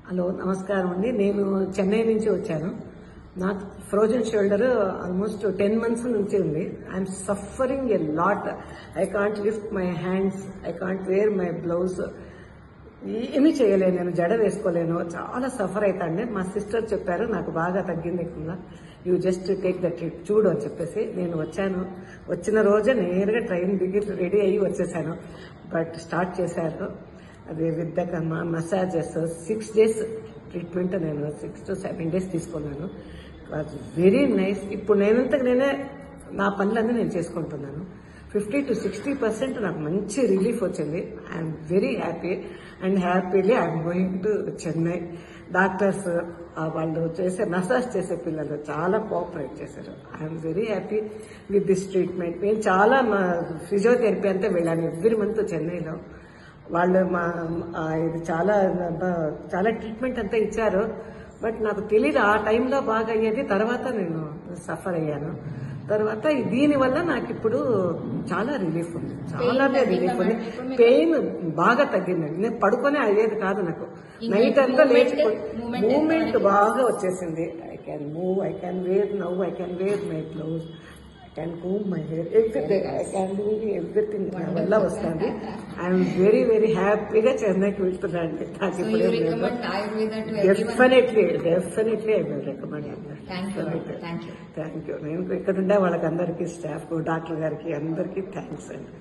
Hello నమస్కారం అండి. నేను చెన్నై నుంచి వచ్చాను. నాకు ఫ్రోజన్ షోల్డర్ ఆల్మోస్ట్ 10 months నుంచి ఉంది. I'm suffering a lot. I can't lift my hands, I can't wear my blouse, ఏమీ చేయలేను. నేను జడ వేసుకోలేను, చాలా సఫర్ అవుతాండి. మా సిస్టర్ చెప్పారు నాకు బాగా తగ్గింది కింద, you just take the trip చూడు అని చెప్పేసి నేను వచ్చాను. వచ్చిన రోజే నేరుగా ట్రైన్ దిగి రెడీ అయ్యి వచ్చేసాను. బట్ స్టార్ట్ చేశారు అది with the massages. 6 days treatment. నేను 6 to 7 days తీసుకున్నాను. Very nice. ఇప్పుడు నేనే నా పనులన్నీ నేను చేసుకుంటున్నాను. 50 to 60% నాకు మంచి రిలీఫ్ వచ్చింది. I'm very happy and happily I'm going to Chennai. Doctors వాళ్ళు మసాజ్ చేసే పిల్లలు చాలా కోఆపరేట్ చేశారు. I'm very happy with this treatment. నేను చాలా ఫిజియోథెరపీ అంతా వెళ్ళాను ఎవ్రీ మంత్ చెన్నైలో. వాళ్ళు ఇది చాలా ట్రీట్మెంట్ అంతా ఇచ్చారు. బట్ నాకు తెలియదు ఆ టైంలో బాగా అయ్యేది. తర్వాత నేను సఫర్ అయ్యాను. తర్వాత దీనివల్ల నాకు ఇప్పుడు చాలా రిలీఫ్ ఉంది, చాలానే రిలీఫ్ ఉంది. పెయిన్ బాగా తగ్గిందండి. నేను పడుకొని అయ్యేది కాదు నాకు. నైట్ అంతా లేచిపోయి మూమెంట్ బాగా వచ్చేసింది. I can move, I can wear now, I can wear my blouse, I can comb my hair, everything. I can do everything. నా వల్ల వస్తుంది. ఐఎమ్ వెరీ వెరీ హ్యాపీగా చెన్నైకి వెళ్తున్నాను. నాకు ఇప్పుడు definitely I will recommend. Thank you. నేను ఇక్కడ ఉండే వాళ్ళకి అందరికీ, స్టాఫ్, డాక్టర్ గారికి అందరికీ థ్యాంక్స్ అండి.